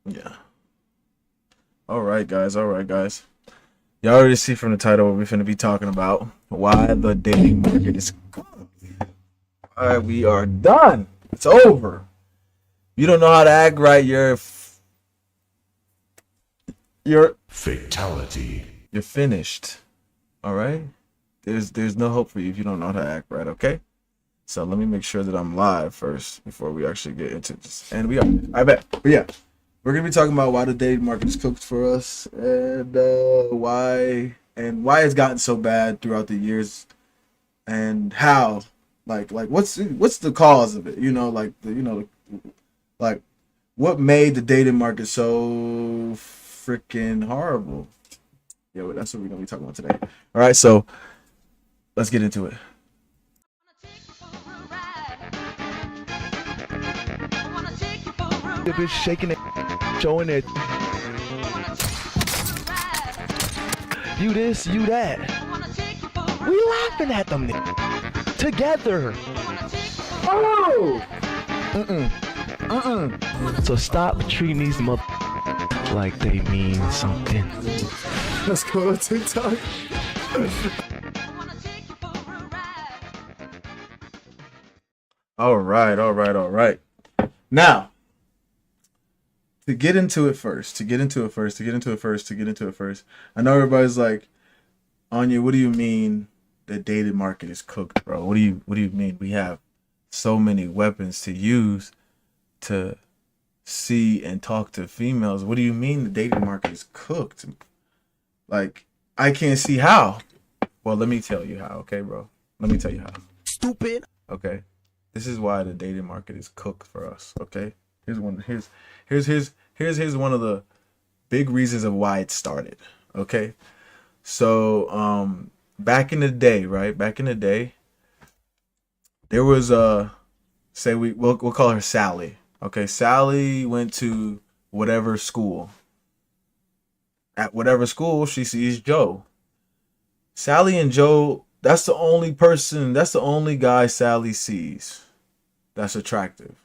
Yeah. All right, guys. All right, guys. Y'all already see from the title what we're finna be talking about. Why the dating market is. All right, we are done. It's over. You don't know how to act right. You're Fatality. you're finished. All right. There's no hope for you if you don't know how to act right. Okay. So let me make sure that I'm live first before we actually get into this. And we are. I bet. But yeah, we're gonna be talking about why the dating market is cooked for us, and why it's gotten so bad throughout the years, and how, like what's the cause of it? Like what made the dating market so freaking horrible? Yeah, well, that's what we're gonna be talking about today. All right, so let's get into it. The bitch shaking it, showing it. You this, you that. We laughing at them together. Oh, So stop treating these mother like they mean something. let's go to TikTok. All right, all right, all right. Now, to get into it first. I know everybody's like, Anya, what do you mean the dating market is cooked, bro? What do you mean? We have so many weapons to use to see and talk to females. What do you mean the dating market is cooked? Like, I can't see how. Well, let me tell you how, okay, bro? Let me tell you how. Stupid. Okay. This is why the dating market is cooked for us, okay? Here's one of the big reasons of why it started. Okay. So back in the day, right? Back in the day, there was say we'll call her Sally. Okay, Sally went to whatever school. At whatever school, she sees Joe. Sally and Joe, that's the only guy Sally sees that's attractive.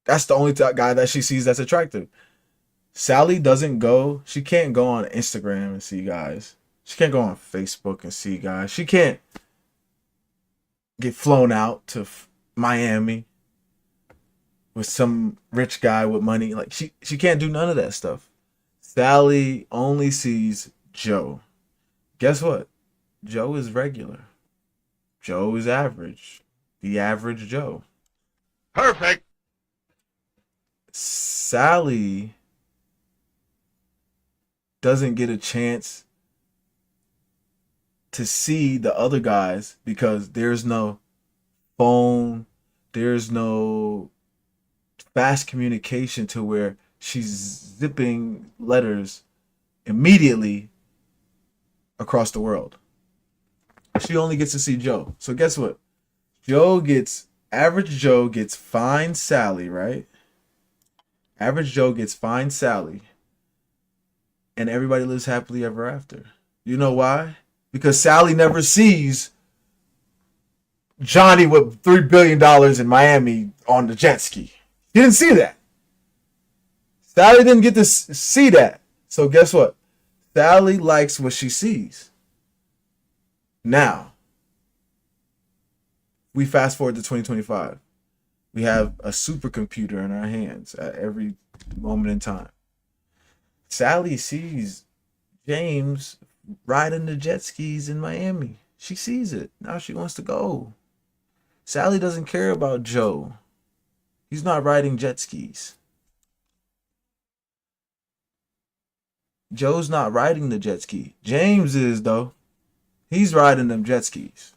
That's the only guy that she sees that's attractive. She can't go on Instagram and see guys. She can't go on Facebook and see guys. She can't get flown out to Miami with some rich guy with money. Like she can't do none of that stuff. Sally only sees Joe. Guess what? Joe is regular. Joe is average. The average Joe. Perfect. Sally doesn't get a chance to see the other guys because there's no phone, there's no fast communication to where she's zipping letters immediately across the world. She only gets to see Joe. So guess what? Average Joe gets fine Sally, right? Average Joe gets fine Sally. And everybody lives happily ever after. You know why? Because Sally never sees Johnny with $3 billion in Miami on the jet ski. He didn't see that. Sally didn't get to see that. So guess what? Sally likes what she sees. Now, we fast forward to 2025. We have a supercomputer in our hands at every moment in time. Sally sees James riding the jet skis in Miami. She sees it. Now she wants to go. Sally doesn't care about Joe. He's not riding jet skis. Joe's not riding the jet ski. James is, though. He's riding them jet skis.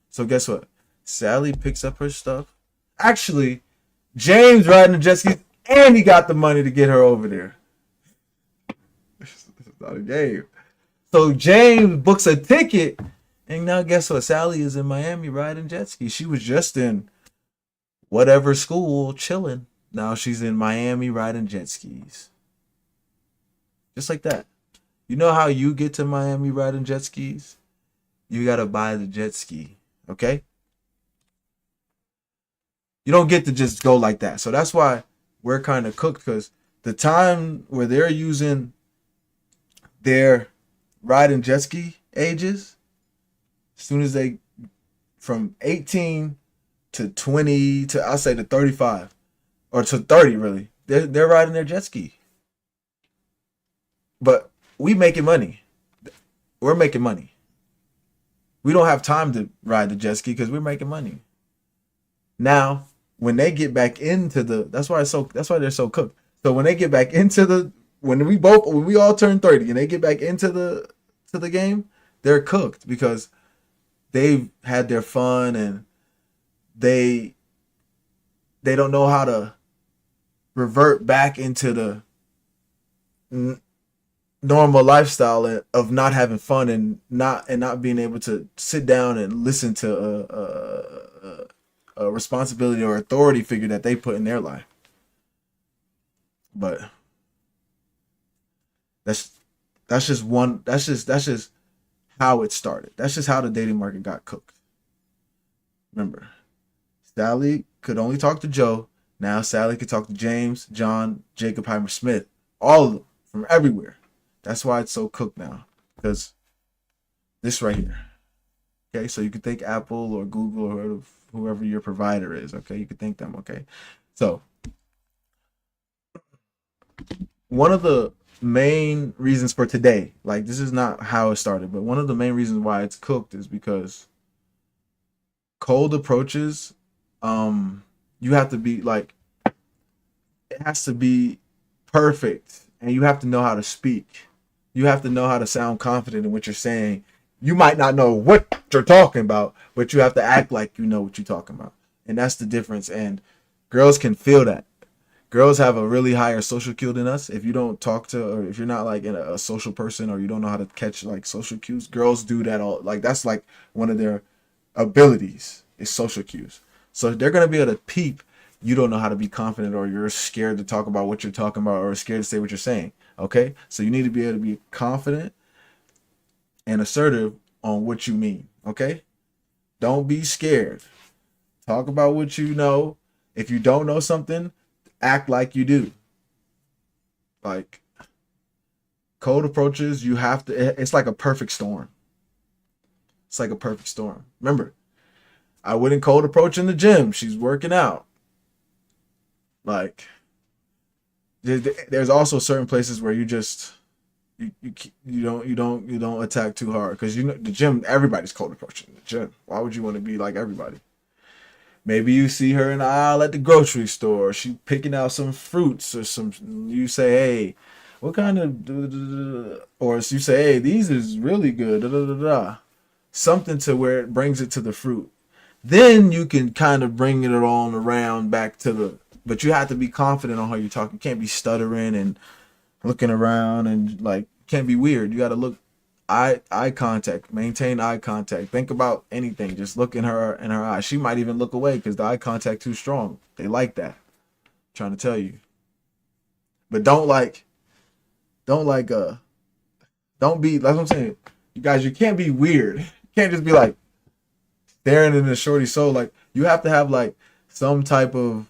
So guess what? Sally picks up her stuff. Actually, James riding the jet skis and he got the money to get her over there. This is not a game. So James books a ticket, and now guess what? Sally is in Miami riding jet skis. She was just in whatever school chilling. Now she's in Miami riding jet skis. Just like that. You know how you get to Miami riding jet skis? You gotta buy the jet ski. Okay? You don't get to just go like that. So that's why we're kind of cooked because the time where they're using their riding jet ski ages, as soon as they from 18 to 20 to I'll say to 35 or to 30 really, they're riding their jet ski. But we making money. We're making money. We don't have time to ride the jet ski because we're making money. Now, when they get back into that's why they're so cooked. So when they get back into when we all turn 30 and they get back into the game, they're cooked because they've had their fun and they don't know how to revert back into the normal lifestyle of not having fun and not being able to sit down and listen to a responsibility or authority figure that they put in their life. But that's just how it started. That's just how the dating market got cooked. Remember, Sally could only talk to Joe. Now Sally could talk to James, John, Jacob Heimer Smith, all of them from everywhere. That's why it's so cooked now, because this right here. Okay, so you could think Apple or Google or whoever your provider is. Okay, you could think them. Okay, so one of the main reasons for today, like this is not how it started, but one of the main reasons why it's cooked is because cold approaches, you have to be like, it has to be perfect, and you have to know how to speak. You have to know how to sound confident in what you're saying. You might not know what you're talking about, but you have to act like you know what you're talking about. And that's the difference. And girls can feel that. Girls have a really higher social cue than us. If you don't talk to, or if you're not like a social person, or you don't know how to catch like social cues, girls do that all. Like that's like one of their abilities is social cues. So they're gonna be able to peep. You don't know how to be confident, or you're scared to talk about what you're talking about, or scared to say what you're saying. Okay, so you need to be able to be confident and assertive on what you mean. Okay, don't be scared. Talk about what you know. If you don't know something, act like you do. Like cold approaches, you have to. It's like a perfect storm. It's like a perfect storm. Remember, I wouldn't cold approach in the gym. She's working out. Like, there's also certain places where you just you don't attack too hard, because you know the gym, everybody's cold approaching the gym. Why would you want to be like everybody? Maybe you see her in the aisle at the grocery store. She picking out some fruits or some. You say, "Hey, what kind of?" Or you say, "Hey, these is really good." Something to where it brings it to the fruit. Then you can kind of bring it on around back to the. But you have to be confident on how you're talking. You can't be stuttering and looking around and like can't be weird. You got to look eye contact, maintain eye contact. Think about anything. Just look in her eyes. She might even look away because the eye contact too strong. They like that. I'm trying to tell you. But don't be like I'm saying. You guys, you can't be weird. You can't just be like staring in the shorty soul. Like you have to have like some type of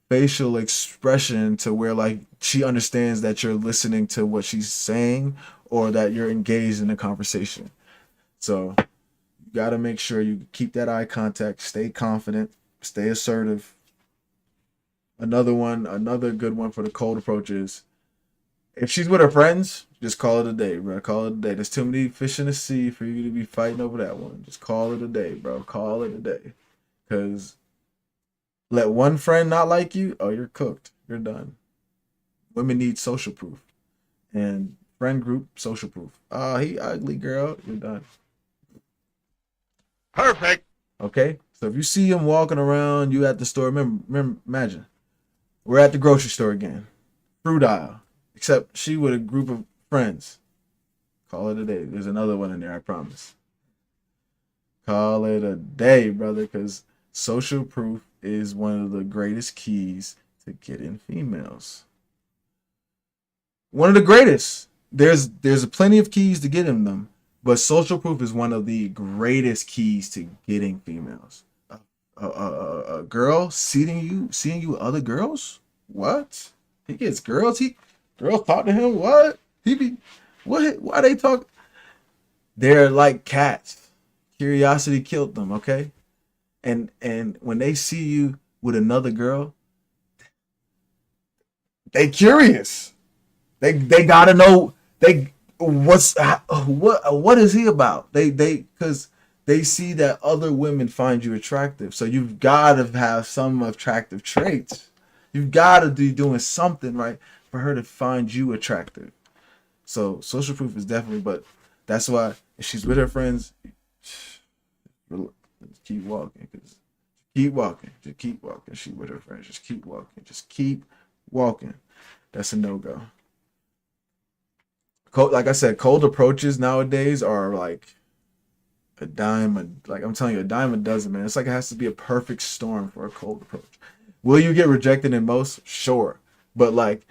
facial expression to where like she understands that you're listening to what she's saying or that you're engaged in a conversation. So you got to make sure you keep that eye contact, stay confident, stay assertive. Another good one for the cold approach is if she's with her friends, just call it a day, bro. Call it a day. There's too many fish in the sea for you to be fighting over that one. Just call it a day, bro. Call it a day. Because let one friend not like you, oh, you're cooked. You're done. Women need social proof. And friend group, social proof. Oh, he ugly, girl. You're done. Perfect. Okay? So if you see him walking around, you at the store, remember, imagine. We're at the grocery store again. Fruit aisle. Except she with a group of friends. Call it a day. There's another one in there, I promise. Call it a day, brother, because social proof is one of the greatest keys to getting females. One of the greatest. There's plenty of keys to getting them, but social proof is one of the greatest keys to getting females. A girl seeing you other girls, What? He gets girls. Girls talk to him. What? He be what? Why they talk? They're like cats. Curiosity killed them. Okay, and when they see you with another girl, they curious. They gotta know what is he about? They because they see that other women find you attractive. So you've gotta have some attractive traits. You've gotta be doing something right for her to find you attractive. So social proof is definitely, but that's why if she's with her friends, just keep walking. Cause keep walking. Just keep walking. She with her friends. Just keep walking. Just keep walking. That's a no-go. Like I said, cold approaches nowadays are like a dime. Like I'm telling you, a dime a dozen, man. It's like it has to be a perfect storm for a cold approach. Will you get rejected in most? Sure. But like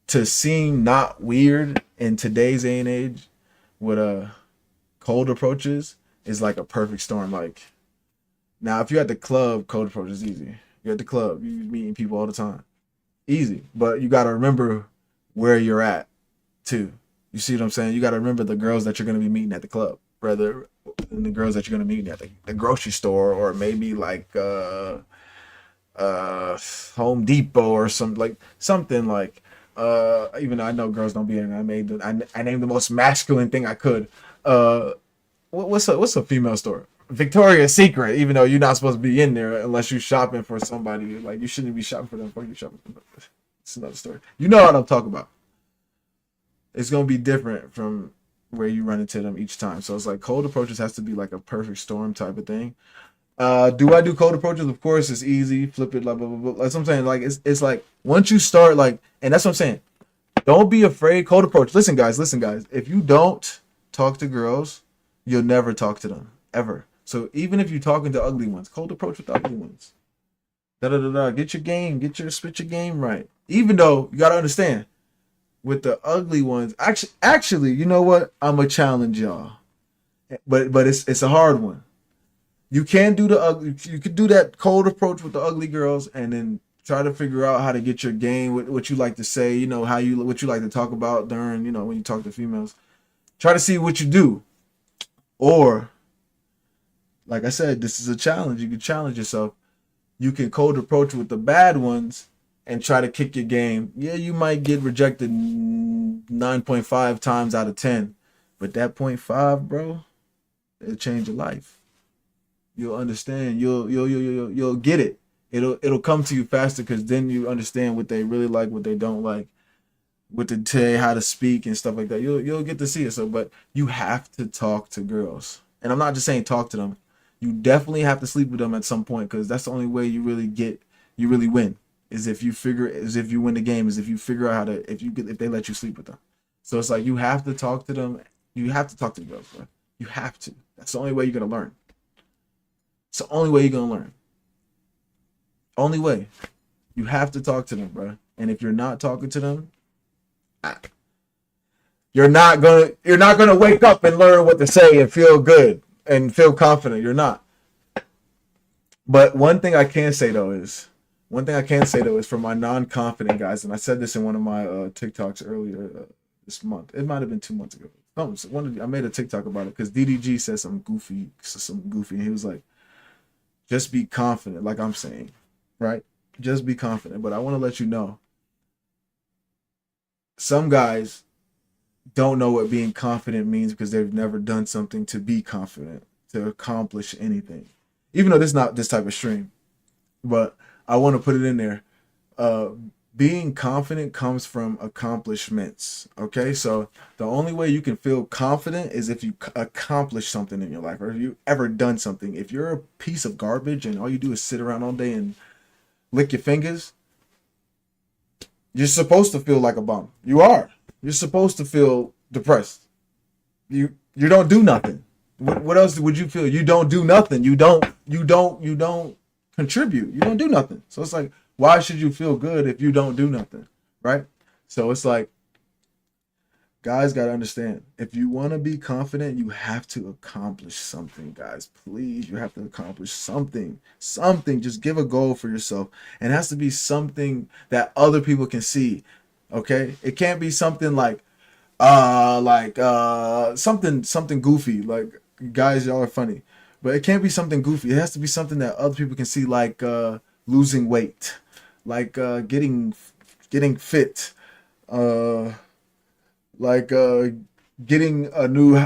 to seem not weird in today's day and age with cold approaches is like a perfect storm. Like now, if you're at the club, cold approach is easy. You're at the club, you're meeting people all the time. Easy. But you gotta remember where you're at too. You see what I'm saying? You gotta remember the girls that you're gonna be meeting at the club, rather than the girls that you're gonna meet at the grocery store, or maybe like Home Depot or something like even though I know girls don't be in it, I named the most masculine thing I could. What's a female store? Victoria's Secret, even though you're not supposed to be in there unless you're shopping for somebody. Like you shouldn't be shopping for them before you shopping for them. It's another story. You know what I'm talking about. It's gonna be different from where you run into them each time. So it's like cold approaches has to be like a perfect storm type of thing. Do I do cold approaches? Of course, it's easy. Flip it, blah blah blah. That's what I'm saying. Like it's like once you start like, and that's what I'm saying. Don't be afraid. Cold approach. Listen, guys. If you don't talk to girls, you'll never talk to them ever. So even if you're talking to ugly ones, cold approach with the ugly ones. Get your spit your game right. Even though you gotta understand, with the ugly ones, actually, you know what? I'm gonna challenge y'all, but it's a hard one. You can do the ugly. You could do that cold approach with the ugly girls, and then try to figure out how to get your game. What you like to say, you know, what you like to talk about during, you know, when you talk to females. Try to see what you do, or like I said, this is a challenge. You can challenge yourself. You can cold approach with the bad ones and try to kick your game. Yeah, you might get rejected 9.5 times out of 10, but that 0.5, bro, it'll change your life. You'll understand. You'll get it. It'll come to you faster because then you understand what they really like, what they don't like, what to say, how to speak and stuff like that. You'll get to see it. So, but you have to talk to girls, and I'm not just saying talk to them. You definitely have to sleep with them at some point because that's the only way you really win. Is if you win the game. Is if you figure out how to if they let you sleep with them. So it's like you have to talk to them. You have to talk to the girls, bro. You have to. That's the only way you're gonna learn. It's the only way you're gonna learn. Only way. You have to talk to them, bro. And if you're not talking to them, you're not gonna wake up and learn what to say and feel good and feel confident. You're not. But one thing I can say though is for my non-confident guys, and I said this in one of my TikToks earlier this month. It might have been 2 months ago. I made a TikTok about it because DDG said something goofy, and he was like, "Just be confident," like I'm saying, right? Just be confident. But I want to let you know, some guys don't know what being confident means because they've never done something to be confident, to accomplish anything. Even though this is not this type of stream, but I want to put it in there. Being confident comes from accomplishments. Okay, so the only way you can feel confident is if you accomplish something in your life, or if you ever done something. If you're a piece of garbage and all you do is sit around all day and lick your fingers, you're supposed to feel like a bum. You are. You're supposed to feel depressed. You don't do nothing. What else would you feel? You don't do nothing. You don't contribute. You don't do nothing. So it's like, why should you feel good if you don't do nothing, right? So it's like, guys got to understand, if you want to be confident, you have to accomplish something, guys. Please, you have to accomplish something. Something. Just give a goal for yourself. And it has to be something that other people can see. Okay? It can't be something like something goofy. Like, guys, y'all are funny. But it can't be something goofy. It has to be something that other people can see, like losing weight, like getting fit, like getting a new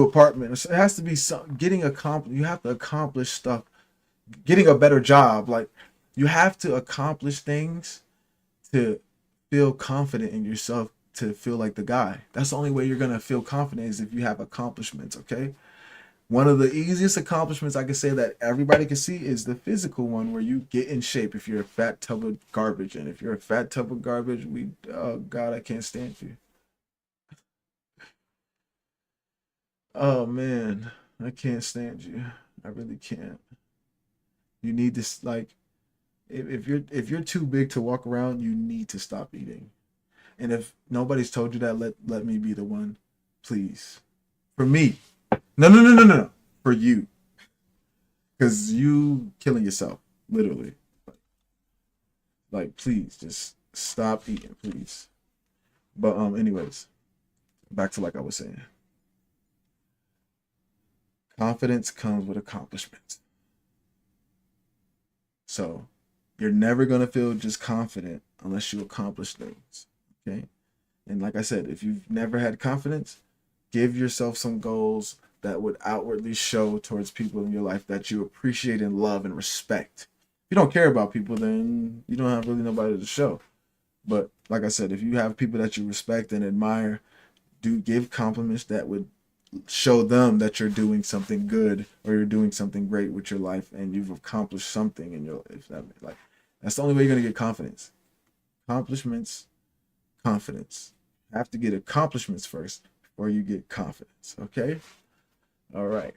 apartment. So it has to be getting accomplished. You have to accomplish stuff. Getting a better job. Like, you have to accomplish things to feel confident in yourself, to feel like the guy. That's the only way you're gonna feel confident, is if you have accomplishments. Okay. One of the easiest accomplishments I can say that everybody can see is the physical one, where you get in shape. If you're a fat tub of garbage, and if you're a fat tub of garbage, oh God, I can't stand you. Oh man, I can't stand you. I really can't. You need this, like, if you're too big to walk around, you need to stop eating. And if nobody's told you that, let me be the one, please. For me. No. For you. Because you killing yourself, literally. Like, please, just stop eating, please. But anyways, back to like I was saying. Confidence comes with accomplishments. So, you're never going to feel just confident unless you accomplish things. Okay? And like I said, if you've never had confidence, give yourself some goals that would outwardly show towards people in your life that you appreciate and love and respect. If you don't care about people, then you don't have really nobody to show. But like I said, if you have people that you respect and admire, do give compliments that would show them that you're doing something good, or you're doing something great with your life, and you've accomplished something in your life. That's the only way you're gonna get confidence. Accomplishments, confidence. You have to get accomplishments first before you get confidence. Okay? All right.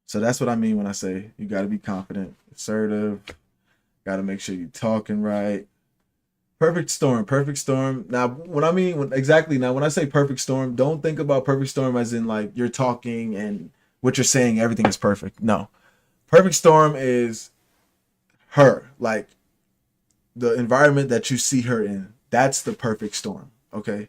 So that's what I mean when I say you got to be confident, assertive, got to make sure you're talking right. Perfect storm. Now, when I say perfect storm, don't think about perfect storm as in like you're talking and what you're saying, everything is perfect. No. Perfect storm is her, like the environment that you see her in. That's the perfect storm. Okay?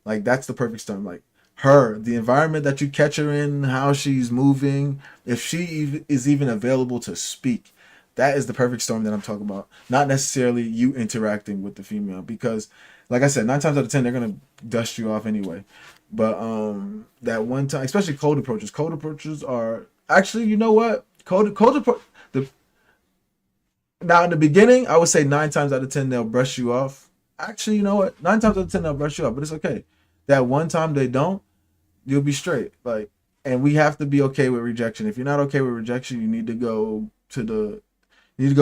Like, that's the perfect storm. Like, her, the environment that you catch her in, how she's moving, if she is even available to speak, that is the perfect storm that I'm talking about. Not necessarily you interacting with the female, because like I said, 9 times out of 10 they're gonna dust you off anyway. But that one time, especially cold approaches are actually, you know what, now in the beginning I would say 9 times out of 10 they'll brush you off. Actually, you know what, 9 times out of 10 they'll brush you off, but it's okay. That one time they don't, you'll be straight. Like, and we have to be okay with rejection. If you're not okay with rejection, you need to go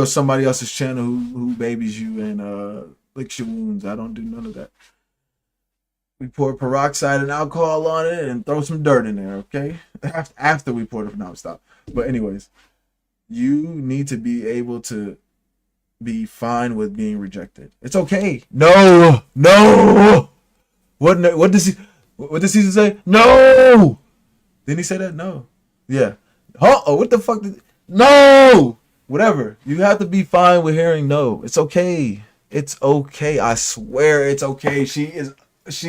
somebody else's channel who babies you and licks your wounds. I don't do none of that. We pour peroxide and alcohol on it and throw some dirt in there, okay? After we pour stop. But anyways, you need to be able to be fine with being rejected. It's okay. No. What does Caesar say? No. Didn't he say that? No. Yeah. Oh, what the fuck? No. Whatever. You have to be fine with hearing no. It's okay. It's okay. I swear it's okay. She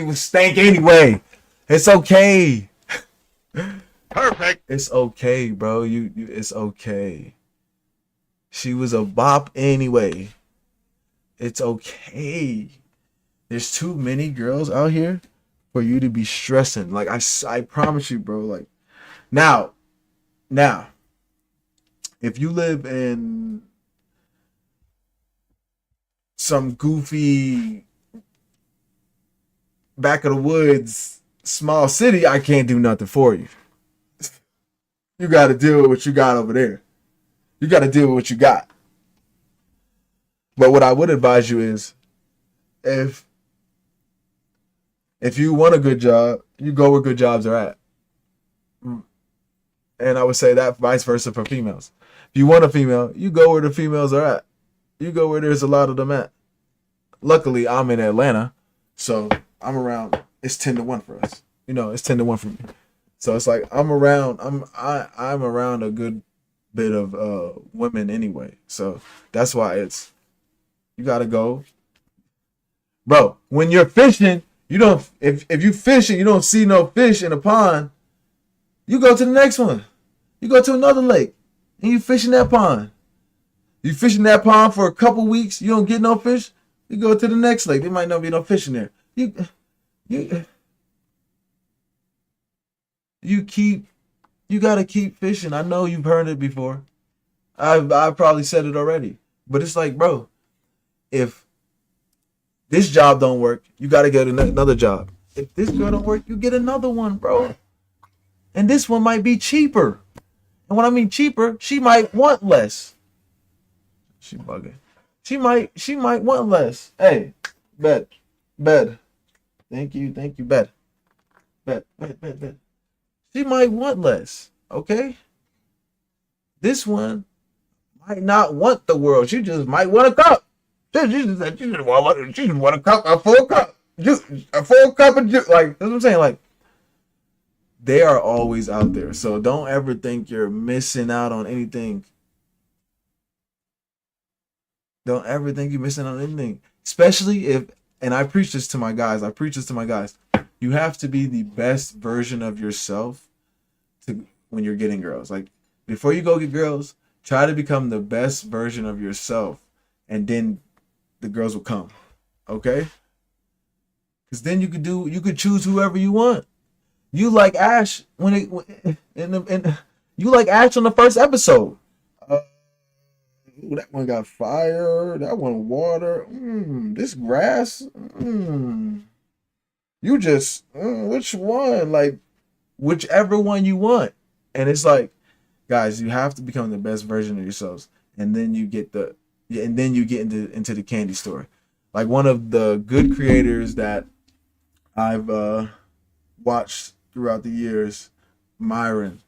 was stank anyway. It's okay. Perfect. It's okay, bro. It's okay. She was a bop anyway. It's okay. There's too many girls out here for you to be stressing. Like, I promise you, bro. Like, now, if you live in some goofy back of the woods small city, I can't do nothing for you. You got to deal with what you got over there. You got to deal with what you got. But what I would advise you is, if you want a good job, you go where good jobs are at. And I would say that vice versa for females. If you want a female, you go where the females are at. You go where there's a lot of them at. Luckily, I'm in Atlanta, so I'm around it's 10-1 for us. You know, it's 10-1 for me. So it's like I'm around a good bit of women anyway. So that's why it's you gotta go. Bro, when you're fishing, you don't if you fish and you don't see no fish in a pond, you go to the next one. You go to another lake and you fish in that pond. You fish in that pond for a couple weeks, you don't get no fish, you go to the next lake. There might not be no fish in there. You gotta keep fishing. I know you've heard it before. I probably said it already. But it's like, bro, if this job don't work, you gotta get another job. If this girl don't work, you get another one, bro. And this one might be cheaper. And when I mean cheaper, she might want less. She bugging. She might want less. Hey, bed. Thank you, bed. Bed. She might want less, okay? This one might not want the world. She just might want a cup. She just want a cup, a full cup. A full cup of juice. Like, that's what I'm saying. Like, they are always out there. So don't ever think you're missing out on anything. Don't ever think you're missing out on anything. Especially if, and I preach this to my guys. You have to be the best version of yourself when you're getting girls. Like, before you go get girls, try to become the best version of yourself, and the girls will come. Okay? Because then you could choose whoever you want. You like Ash you like Ash on the first episode. That one got fire. That one water. This grass. You just which one? Like, whichever one you want. And it's like, guys, you have to become the best version of yourselves, and then you get into the candy store. Like, one of the good creators that I've watched throughout the years, Myron,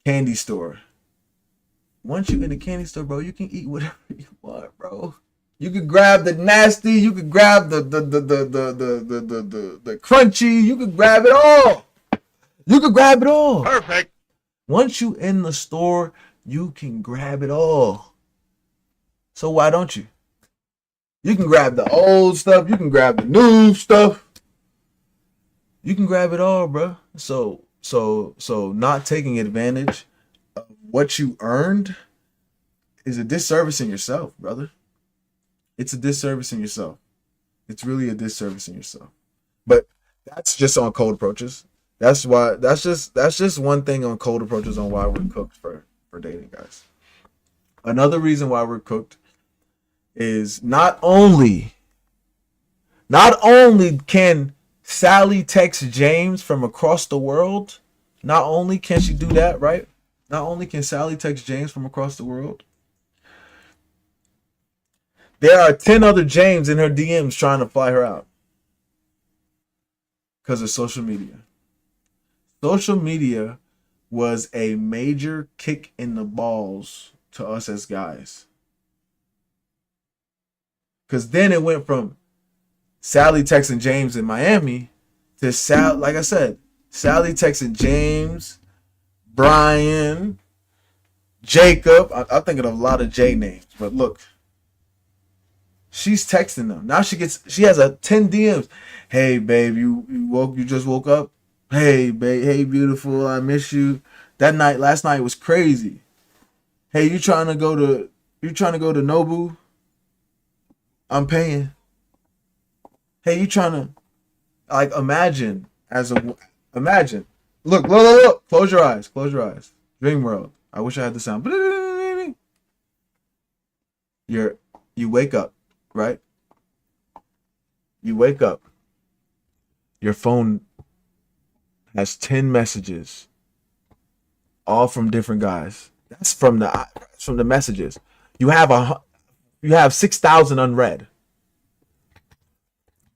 candy store. Once you're in the candy store, bro, you can eat whatever you want, bro. You could grab the nasty, you could grab the crunchy, you could grab it all. You could grab it all. Perfect. Once you in the store, you can grab it all. So why don't you? You can grab the old stuff, you can grab the new stuff. You can grab it all, bro. So not taking advantage of what you earned is a disservice in yourself, brother. It's a disservice in yourself. It's really a disservice in yourself. But that's just on cold approaches. That's just one thing on cold approaches on why we're cooked for dating, guys. Another reason why we're cooked is not only can Sally text James from across the world. Not only can she do that, right? Not only can Sally text James from across the world. There are 10 other James in her DMs trying to fly her out. Because of social media. Social media was a major kick in the balls to us as guys. Because then it went from Sally texting James in Miami to like I said, Sally texting James, Brian, Jacob. I'm thinking of a lot of J names, but look, she's texting them. Now she has a 10 DMs. Hey babe, you just woke up? Hey babe, hey beautiful, I miss you. Last night was crazy. Hey, you trying to go to Nobu? I'm paying. Hey, you trying to, like, imagine. Look. Close your eyes. Dream world. I wish I had the sound. You wake up, right? You wake up. Your phone has 10 messages, all from different guys. That's from the messages. You have 6,000 unread.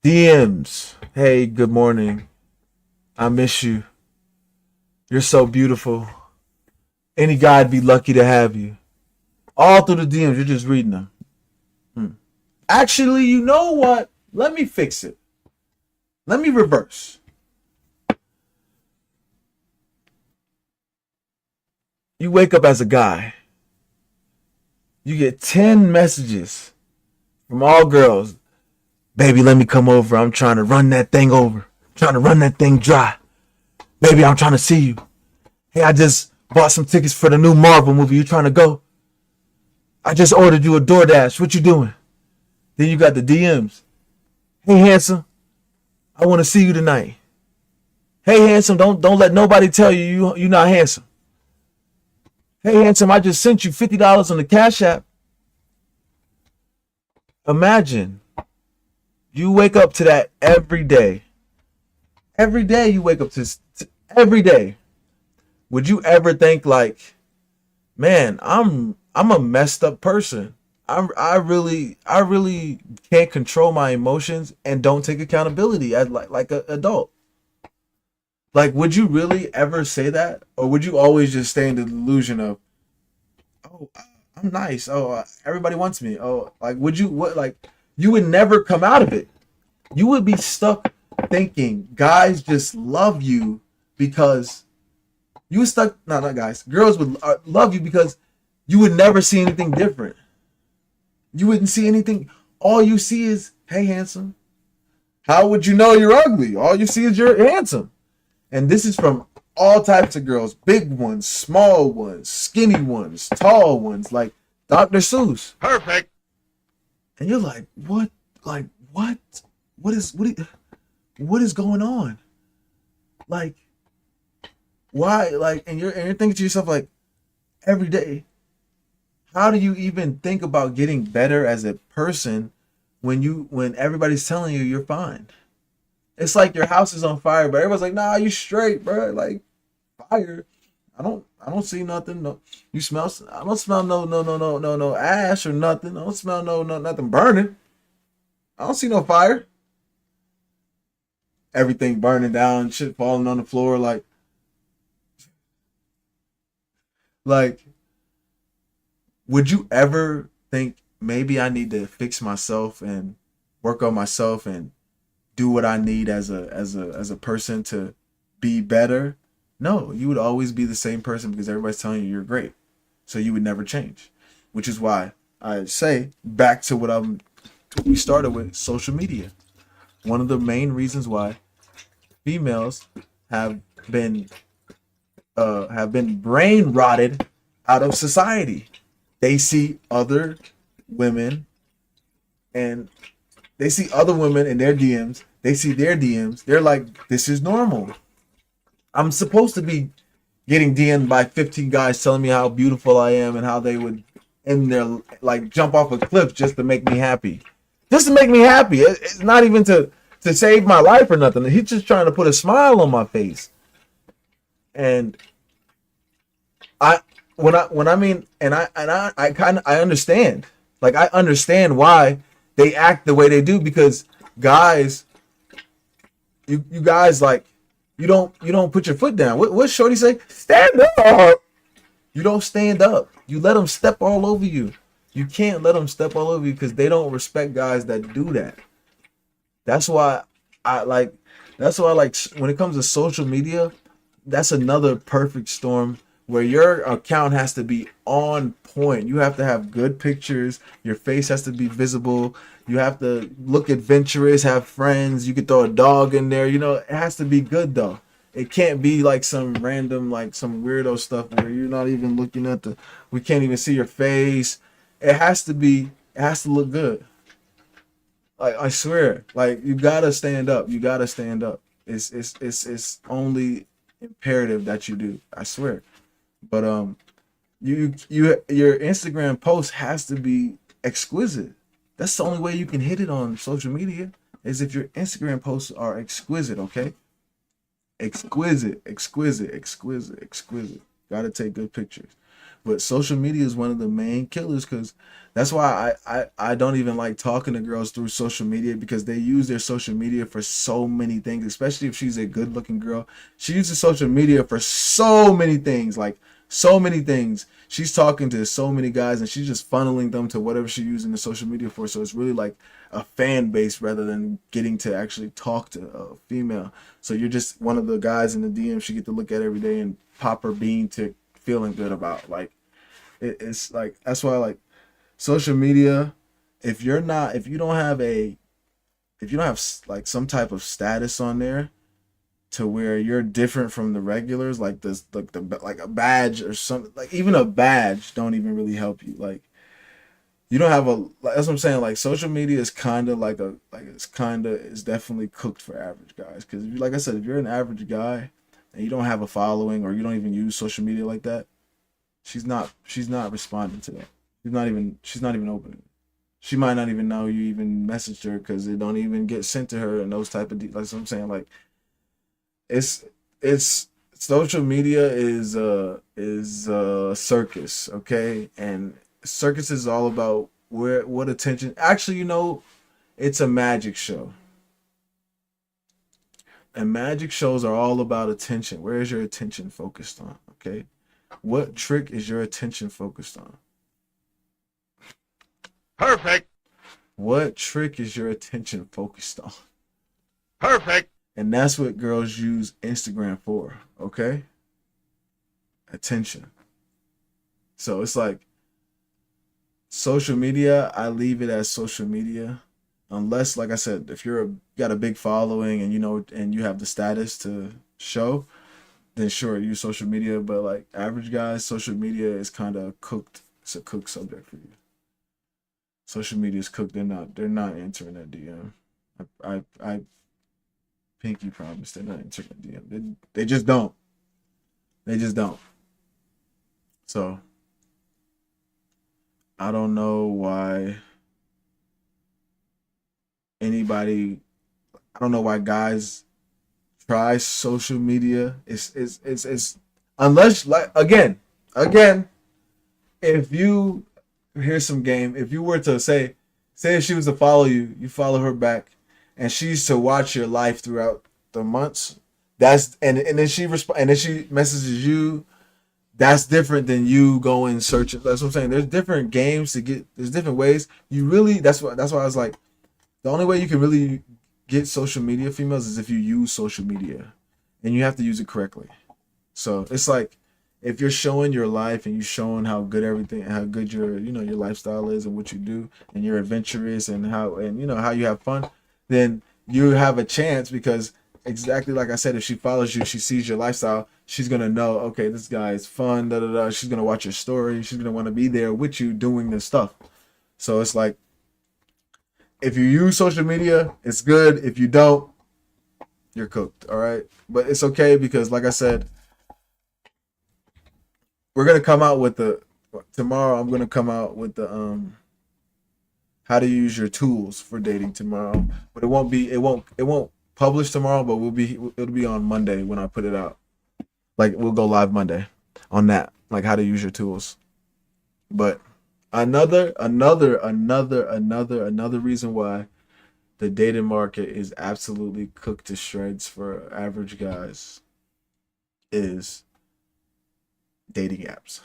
DMs. Hey, good morning. I miss you. You're so beautiful. Any guy'd be lucky to have you. All through the DMs, you're just reading them. Actually, you know what? Let me fix it. Let me reverse. You wake up as a guy. You get 10 messages from all girls. Baby, let me come over. I'm trying to run that thing over. I'm trying to run that thing dry. Baby, I'm trying to see you. Hey, I just bought some tickets for the new Marvel movie. You trying to go? I just ordered you a DoorDash. What you doing? Then you got the DMs. Hey, handsome. I want to see you tonight. Hey, handsome. Don't let nobody tell you you're not handsome. Hey, handsome. I just sent you $50 on the Cash App. Imagine you wake up to that every day. Every day you wake up to every day. Would you ever think like, man, I'm a messed up person. I really can't control my emotions and don't take accountability as like an adult. Like, would you really ever say that, or would you always just stay in the delusion of, oh, I'm nice. Oh, everybody wants me. Oh, like, would you what? Like, you would never come out of it. You would be stuck thinking guys just love you because you were stuck. No, not guys. Girls would love you because you would never see anything different. You wouldn't see anything. All you see is, hey, handsome. How would you know you're ugly? All you see is you're handsome. And this is from all types of girls. Big ones, small ones, skinny ones, tall ones, like Dr. Seuss. Perfect. And you're like, what? Like, what? What is going on? Like, why? Like, and you're thinking to yourself, like, every day, how do you even think about getting better as a person when everybody's telling you you're fine? It's like your house is on fire, but everybody's like, nah, you straight, bro. Like, fire. I don't see nothing. No, you smell. I don't smell no ash or nothing. I don't smell no nothing burning. I don't see no fire. Everything burning down, shit falling on the floor, like, would you ever think maybe I need to fix myself and work on myself and do what I need as a person to be better? No, you would always be the same person because everybody's telling you you're great. So you would never change. Which is why I say back to what we started with, social media. One of the main reasons why females have been brain rotted out of society. They see other women and they see other women in their DMs. They see their DMs. They're like, this is normal. I'm supposed to be getting DM'd by 15 guys telling me how beautiful I am and how they would in their like jump off a cliff just to make me happy. Just to make me happy. It's not even to save my life or nothing. He's just trying to put a smile on my face. And I understand. Like, I understand why they act the way they do, because guys, you guys, like, you don't put your foot down. What Shorty say? Stand up. You don't stand up. You let them step all over you. You can't let them step all over you because they don't respect guys that do that. That's why I like when it comes to social media, that's another perfect storm where your account has to be on point. You have to have good pictures. Your face has to be visible. You have to look adventurous, have friends. You could throw a dog in there. You know, it has to be good though. It can't be like some random, like some weirdo stuff where you're not even looking at we can't even see your face. It has to look good. Like, I swear, like, you gotta stand up. You gotta stand up. It's only imperative that you do. I swear. But your Instagram post has to be exquisite. That's the only way you can hit it on social media, is if your Instagram posts are exquisite, okay? Exquisite. Gotta take good pictures. But social media is one of the main killers, because that's why I don't even like talking to girls through social media, because they use their social media for so many things, especially if she's a good looking girl. She uses social media for so many things, like so many things. She's talking to so many guys, and she's just funneling them to whatever she's using the social media for. So it's really like a fan base rather than getting to actually talk to a female. So you're just one of the guys in the DM she get to look at every day and pop her bean to feeling good about. Like it's like that's why like social media. If you don't have like some type of status on there to where you're different from the regulars, like this, like a badge or something, like even a badge don't even really help you. Like you don't have a, like, that's what I'm saying. Like social media is kind of it's definitely cooked for average guys. Because like I said, if you're an average guy and you don't have a following or you don't even use social media like that, she's not responding to that. She's not even opening it. She might not even know you even messaged her because it don't even get sent to her and those type of like what I'm saying. Like it's social media is a circus, okay? And circus is all about what attention. Actually, it's a magic show. And magic shows are all about attention. Where is your attention focused on? Okay? What trick is your attention focused on? Perfect. What trick is your attention focused on? Perfect. And that's what girls use Instagram for, okay? Attention. So it's like social media, I leave it as social media. Unless, like I said, if you got a big following and you have the status to show, then sure, use social media. But like average guys, social media is kind of cooked. It's a cooked subject for you. Social media is cooked. They're not answering that DM. I pinky promise they're not answering that DM. They just don't. They just don't. So I don't know why I don't know why guys try social media. It's unless like again, if you here's some game, if you were to say if she was to follow you, you follow her back, and she's to watch your life throughout the months. And then she messages you. That's different than you going searching. That's what I'm saying. There's different games to get. There's different ways. You really. That's why I was like, the only way you can really get social media females is if you use social media, and you have to use it correctly. So it's like if you're showing your life and you're showing how good your your lifestyle is and what you do and you're adventurous and how you have fun, then you have a chance because exactly like I said, if she follows you, she sees your lifestyle, she's gonna know, okay, this guy is fun, da da da. She's gonna watch your story, she's gonna want to be there with you doing this stuff. So it's like if you use social media, it's good. If you don't, you're cooked. All right, but it's okay because like I said, we're gonna come out with tomorrow. I'm gonna come out with the how to use your tools for dating tomorrow, but it won't publish tomorrow, but it'll be on Monday when I put it out. Like we'll go live Monday on that, like how to use your tools. But another reason why the dating market is absolutely cooked to shreds for average guys is dating apps.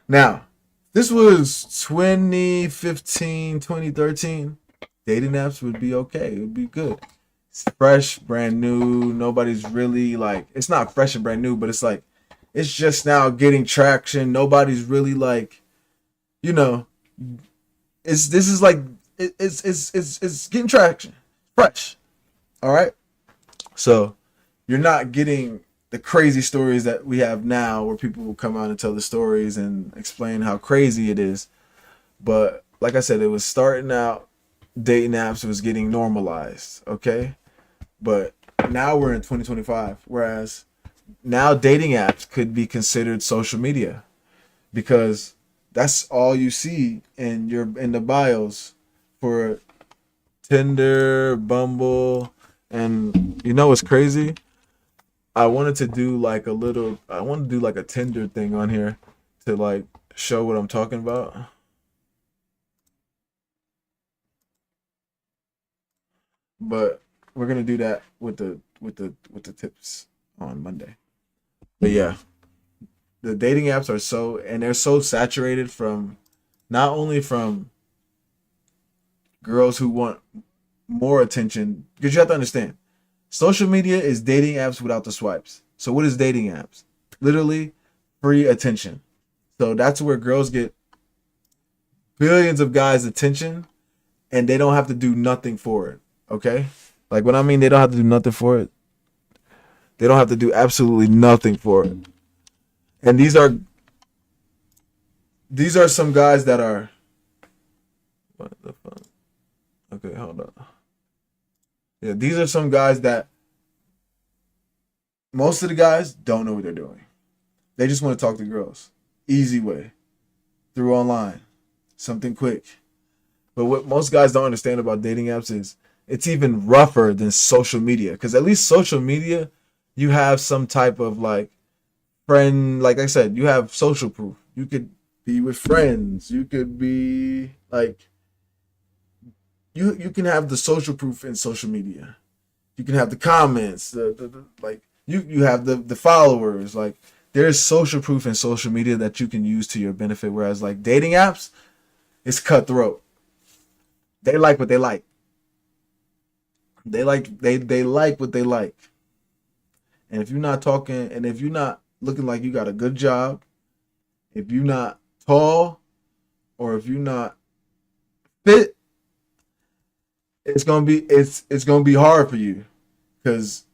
Now, this was 2015, 2013. Dating apps would be okay. It would be good. It's fresh, brand new. Nobody's really like, it's not fresh and brand new, but it's like, it's just now getting traction. Nobody's really like, it's getting traction. Fresh. All right. So you're not getting the crazy stories that we have now where people will come out and tell the stories and explain how crazy it is. But like I said, it was starting out, dating apps was getting normalized. Okay. But now we're in 2025, whereas now dating apps could be considered social media because that's all you see in the bios for Tinder, Bumble, and what's crazy? I wanted to do like a Tinder thing on here to like show what I'm talking about. But we're gonna do that with the tips on Monday. But yeah, the dating apps are they're so saturated from not only from girls who want more attention, because you have to understand, social media is dating apps without the swipes. So what is dating apps? Literally free attention. So that's where girls get billions of guys' attention and they don't have to do nothing for it. Okay? Like when I mean they don't have to do nothing for it, they don't have to do absolutely nothing for it. And these are some guys that are what the fuck? Okay, hold on. Yeah, these are some guys that most of the guys don't know what they're doing. They just want to talk to girls. Easy way. Through online. Something quick. But what most guys don't understand about dating apps is it's even rougher than social media. Because at least social media, you have some type of like friend, like I said, you have social proof. You could be with friends. You could be like you can have the social proof in social media. You can have the comments, the like you have the followers. Like there's social proof in social media that you can use to your benefit. Whereas like dating apps, it's cutthroat. They like what they like. They like what they like. And if you're not talking, and if you're not looking like you got a good job, if you're not tall, or if you're not fit, it's gonna be hard for you, because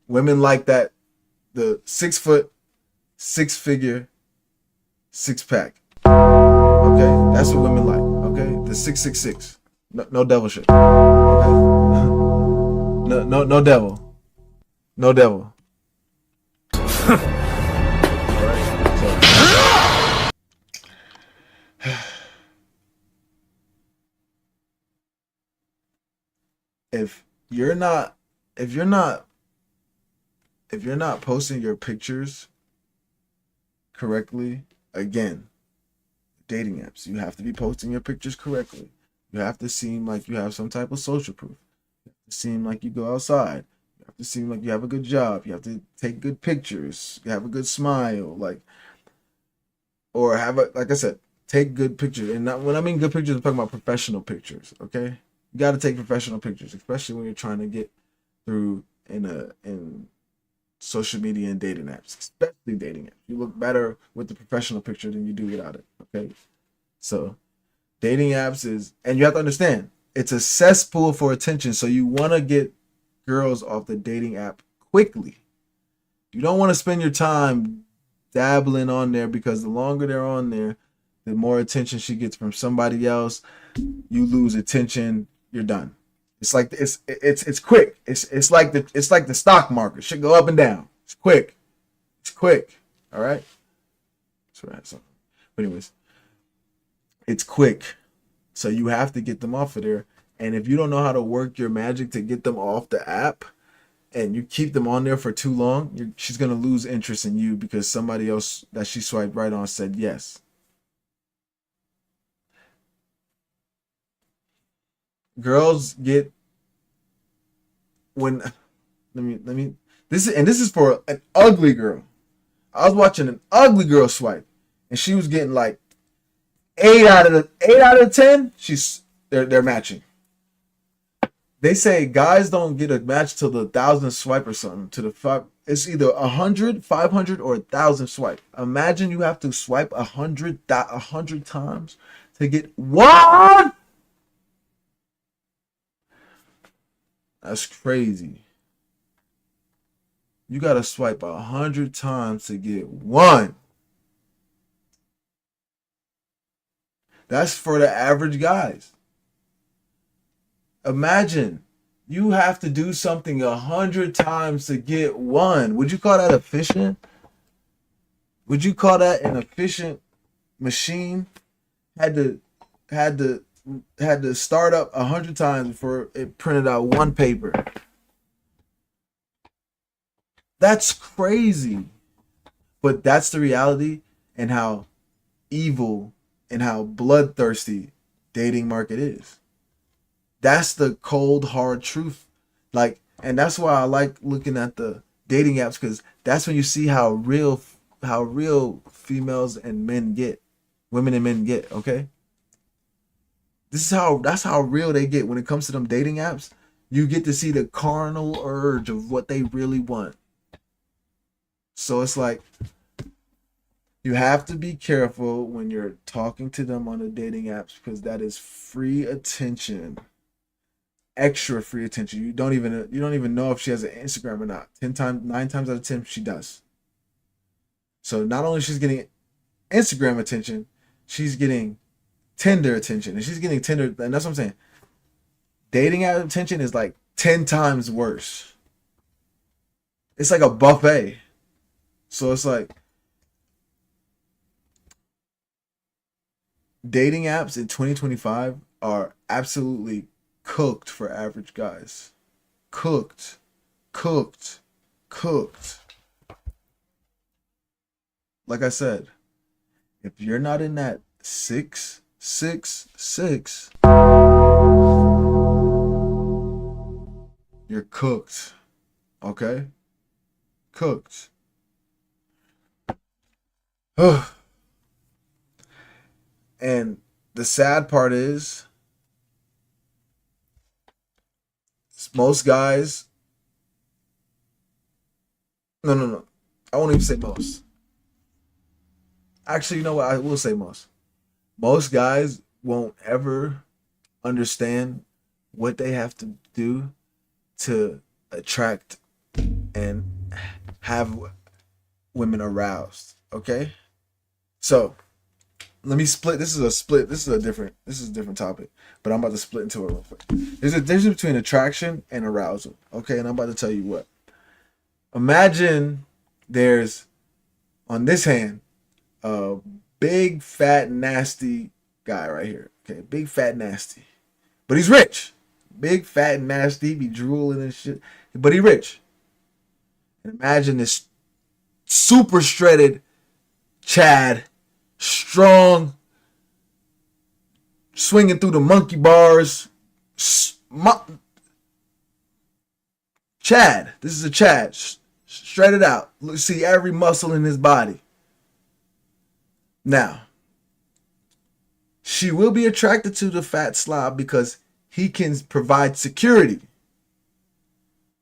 women like that, the 6 foot, 6 figure, 6-pack. Okay, that's what women like. Okay, the 666. No devil shit. Okay, no devil, no devil. All right, so. If you're not posting your pictures correctly, again, dating apps, you have to be posting your pictures correctly. You have to seem like you have some type of social proof. You have to seem like you go outside. You have to seem like you have a good job. You have to take good pictures. You have a good smile, or like I said, take good pictures. And when I mean good pictures, I'm talking about professional pictures. Okay. You got to take professional pictures, especially when you're trying to get through in social media and dating apps, especially dating apps. You look better with the professional picture than you do without it. Okay, so dating apps and you have to understand, it's a cesspool for attention. So you want to get girls off the dating app quickly. You don't want to spend your time dabbling on there, because the longer they're on there, the more attention she gets from somebody else. You lose attention. You're done. It's like it's quick. It's like the stock market. Should go up and down. It's quick. It's quick. All right. So I had something. But anyways, it's quick. So you have to get them off of there. And if you don't know how to work your magic to get them off the app, and you keep them on there for too long, she's gonna lose interest in you because somebody else that she swiped right on said yes. Girls get when let me this is for an ugly girl. I was watching an ugly girl swipe, and she was getting like 8 out of 10. They're matching. They say guys don't get a match till the 1,000th swipe or something. To the five, it's either 100, 500, or 1,000 swipe. Imagine you have to swipe 100 times to get one. That's crazy. You gotta swipe 100 times to get one. That's for the average guys. Imagine you have to do something 100 times to get one. Would you call that efficient? Would you call that an efficient machine? Had to start up 100 times before it printed out one paper. That's crazy. But that's the reality, and how evil and how bloodthirsty dating market is. That's the cold hard truth. And that's why I like looking at the dating apps, because that's when you see how real females and men get, women and men get. Okay, that's how real they get when it comes to them dating apps. You get to see the carnal urge of what they really want. So it's like, you have to be careful when you're talking to them on the dating apps, because that is free attention, extra free attention. You don't even know if she has an Instagram or not. 9 times out of 10 she does. So not only she's getting Instagram attention, she's getting Tinder attention, and she's getting Tinder, and that's what I'm saying. Dating app attention is like 10 times worse. It's like a buffet. So it's like, dating apps in 2025 are absolutely cooked for average guys. Cooked. Like I said, if you're not in that 666, you're cooked. Okay? Cooked. And the sad part is, most guys, no, I won't even say most. Actually, you know what? I will say most. Most guys won't ever understand what they have to do to attract and have women aroused. Okay? So, let me split. This is a different topic, but I'm about to split into it real quick. There's a difference between attraction and arousal. Okay, and I'm about to tell you what. Imagine there's, on this hand, a big fat nasty guy right here. Okay, big fat nasty, but he's rich. Big fat nasty, be drooling and shit, but he rich. And imagine this super shredded Chad, strong, swinging through the monkey bars. Chad, this is a Chad, shredded out. See every muscle in his body. Now, she will be attracted to the fat slob because he can provide security.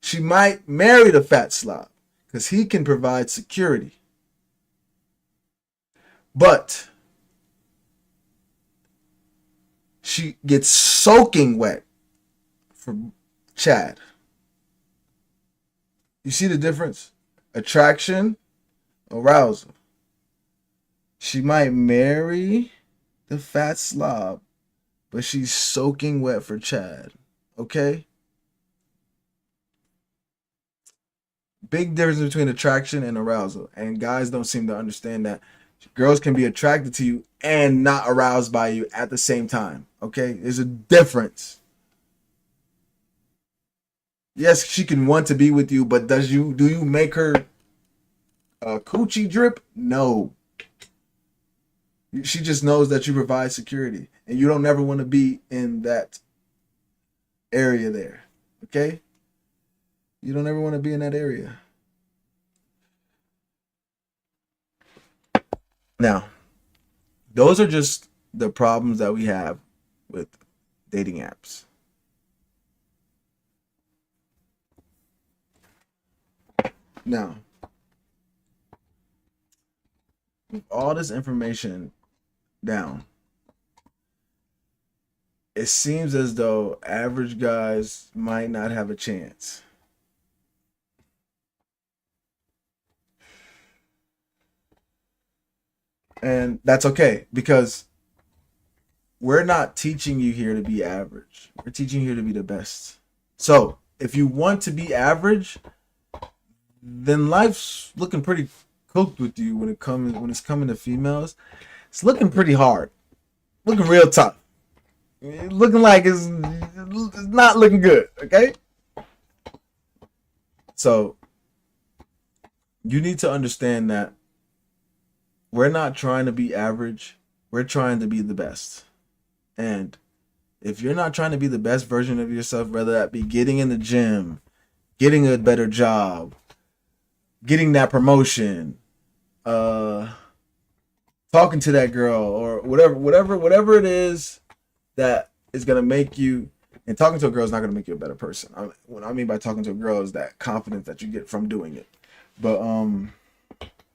She might marry the fat slob because he can provide security. But she gets soaking wet for Chad. You see the difference? Attraction, arousal. She might marry the fat slob, but she's soaking wet for Chad. Okay? Big difference between attraction and arousal. And guys don't seem to understand that. Girls can be attracted to you and not aroused by you at the same time. Okay? There's a difference. Yes, she can want to be with you, but do you make her coochie drip? No. She just knows that you provide security, and you don't ever want to be in that area there. Okay? You don't ever want to be in that area. Now, those are just the problems that we have with dating apps. Now, with all this information down, it seems as though average guys might not have a chance. And that's okay, because we're not teaching you here to be average. We're teaching you here to be the best. So, if you want to be average, then life's looking pretty cooked with you when it's coming to females. It's looking pretty hard. Looking real tough. Looking like it's not looking good, okay? So, you need to understand that we're not trying to be average. We're trying to be the best. And if you're not trying to be the best version of yourself, whether that be getting in the gym, getting a better job, getting that promotion, talking to that girl, or whatever it is that is gonna make you. And talking to a girl is not gonna make you a better person. What I mean by talking to a girl is that confidence that you get from doing it. But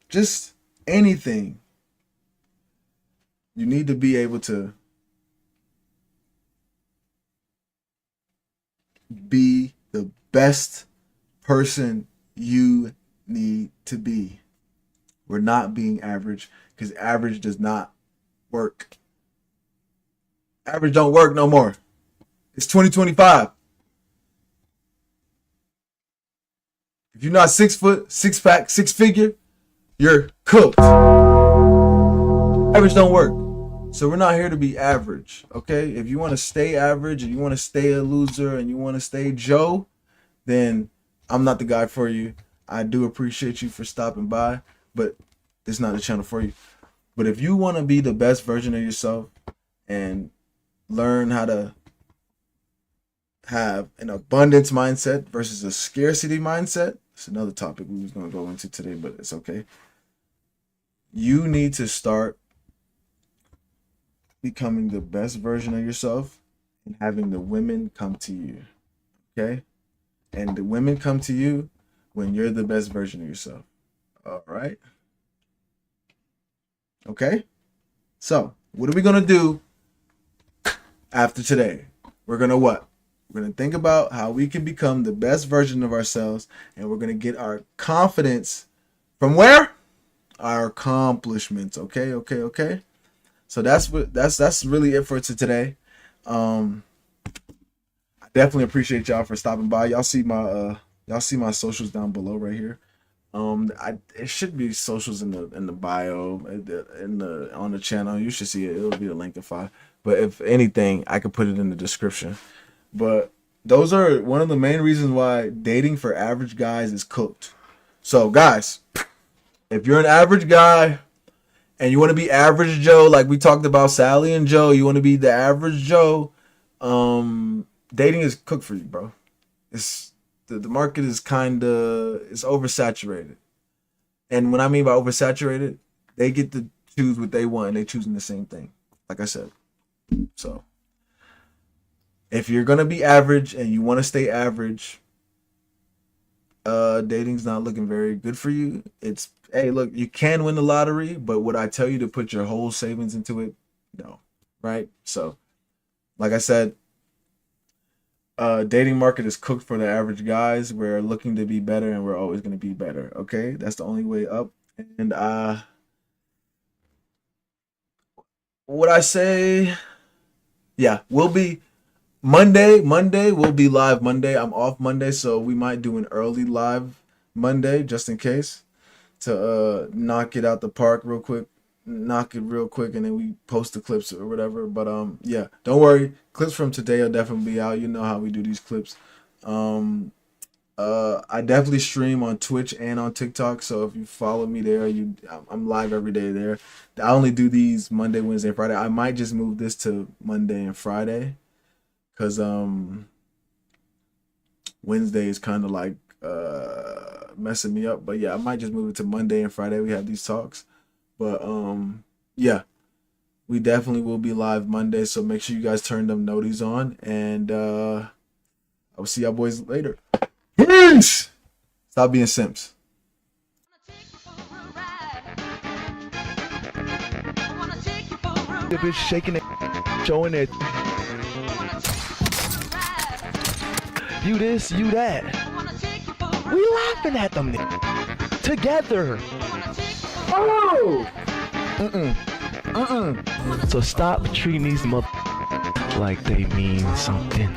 just anything, you need to be able to be the best person you need to be. We're not being average, because average does not work. Average don't work no more. It's 2025. If you're not 6 foot, 6 pack, 6 figure, you're cooked. Average don't work. So we're not here to be average, okay? If you want to stay average and you want to stay a loser and you want to stay Joe, then I'm not the guy for you. I do appreciate you for stopping by, but it's not the channel for you. But if you want to be the best version of yourself and learn how to have an abundance mindset versus a scarcity mindset, it's another topic we was going to go into today, but it's okay. You need to start becoming the best version of yourself and having the women come to you, okay? And the women come to you when you're the best version of yourself. All right? Okay? So, what are we going to do after today? We're going to what? We're going to think about how we can become the best version of ourselves, and we're going to get our confidence from where? Our accomplishments. Okay? So that's really it for today. I definitely appreciate y'all for stopping by. Y'all see my socials down below right here. It should be socials in the bio on the channel. You should see it. It'll be a linkify. But if anything, I could put it in the description. But those are one of the main reasons why dating for average guys is cooked. So guys, if you're an average guy and you want to be average Joe, like we talked about Sally and Joe, you want to be the average Joe, dating is cooked for you, bro. It's the market is it's oversaturated. And when I mean by oversaturated, they get to choose what they want and they choosing the same thing. Like I said. So if you're gonna be average and you want to stay average, dating's not looking very good for you. It's, hey, look, you can win the lottery, but would I tell you to put your whole savings into it? No, right? So, like I said, dating market is cooked for the average guys. We're looking to be better, and we're always gonna be better. Okay, that's the only way up. And what I say, yeah, we'll be. Monday we'll be live Monday. I'm off Monday, so we might do an early live Monday just in case to knock it out the park real quick, and then we post the clips or whatever. But yeah, don't worry, clips from today will definitely be out. You know how we do these clips. I definitely stream on Twitch and on TikTok, so if you follow me there, I'm live every day there. I only do these Monday, Wednesday, and Friday. I might just move this to Monday and Friday, because Wednesday is kind of like messing me up. But yeah, I might just move it to Monday and Friday. We have these talks. But yeah, we definitely will be live Monday. So make sure you guys turn them noties on. And I will see y'all boys later. Peace! Stop being simps. The bitch shaking it, showing it. You this, you that. We laughing at them together. Oh! So stop treating these like they mean something.